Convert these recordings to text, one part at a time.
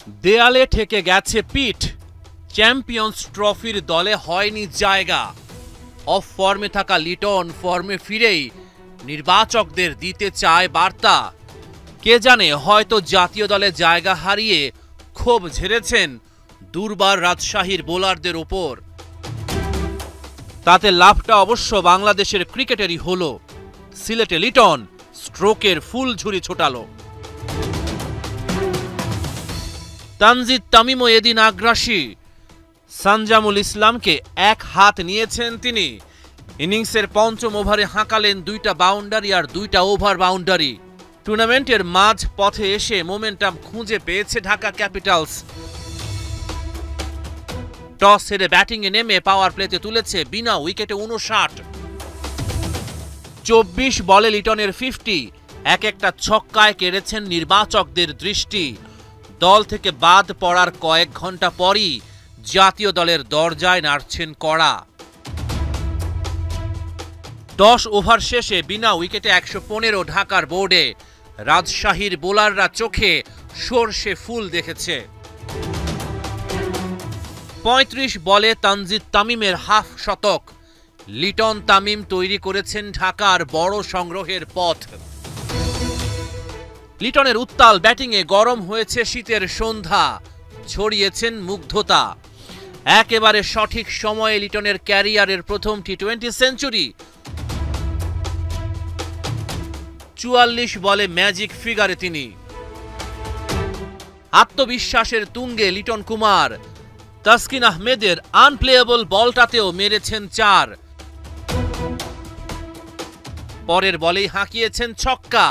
দেয়ালে ঠেকে গেছে পিঠ, চ্যাম্পিয়ন্স ট্রফির দলে হয়নি জায়গা। অফ ফর্মে থাকা লিটন ফর্মে ফিরেই নির্বাচকদের দিতে চায় বার্তা। কে জানে, হয়তো জাতীয় দলে জায়গা হারিয়ে ক্ষোভ ঝেড়েছেন দুর্বার রাজশাহীর বোলারদের ওপর। তাতে লাভটা অবশ্য বাংলাদেশের ক্রিকেটেরই হলো। সিলেটে লিটন স্ট্রোকের ফুল ঝুরি ছোটালো। তানজিদ তামিমও এদিন আগ্রাসী। সানজামুল ইসলামকে এক হাত নিয়েছেন তিনি। ইনিংসের পঞ্চম ওভারে হাঁকালেন 2টা বাউন্ডারি আর 2টা ওভার বাউন্ডারি। টুর্নামেন্টের মাঝ পথে এসে মোমেন্টাম খুঁজে পেয়েছে ঢাকা ক্যাপিটালস। টস হেরে ব্যাটিংয়ে নেমে পাওয়ার প্লেতে তুলেছে বিনা উইকেটে 59। 24 বলে লিটনের 50, এক একটা ছক্কায় কেড়েছেন নির্বাচকদের দৃষ্টি। দল থেকে বাদ পড়ার কয়েক ঘন্টা পরই জাতীয় দলের দরজায় নাড়ছেন কড়া। 10 ওভার শেষে বিনা উইকেটে 115 ঢাকার বোর্ডে। রাজশাহীর বোলাররা চোখে সরষে ফুল দেখেছে। 35 বলে তানজিদ তামিমের হাফ শতক। লিটন তামিম তৈরি করেছেন ঢাকার বড় সংগ্রহের পথ। লিটনের উত্তাল ব্যাটিংয়ে গরম হয়েছে শীতের সন্ধ্যা, ছড়িয়েছেন মুগ্ধতা। একেবারে সঠিক সময়ে লিটনের ক্যারিয়ারের প্রথম টি20 সেঞ্চুরি। 44 বলে ম্যাজিক ফিগারে তিনি। আত্মবিশ্বাসের তুঙ্গে লিটন কুমার। তাসকিন আহমেদের আনপ্লেয়েবল বলটাতেও মেরেছেন 4। পরের বলেই হাঁকিয়েছেন ছক্কা।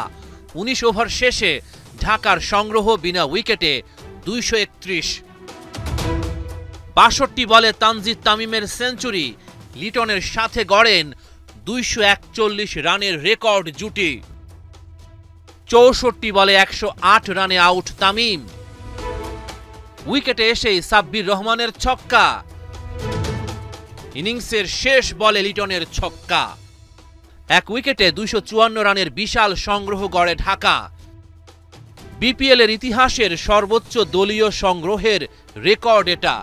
19 ওভার শেষে ঢাকার সংগ্রহ বিনা উইকেটে 231। 62 বলে তানজিদ তামিমের সেঞ্চুরি। লিটনের সাথে গড়েন 241 রানের রেকর্ড জুটি। 64 বলে 108 রানে আউট তামিম। উইকেটে এসেই সাব্বির রহমানের ছক্কা। ইনিংসের শেষ বলে লিটনের ছক্কা। এক উইকেটে 254 রানের বিশাল সংগ্রহ গড়ে ঢাকা। বিপিএল এর ইতিহাসের সর্বোচ্চ দলীয় সংগ্রহের রেকর্ড এটা।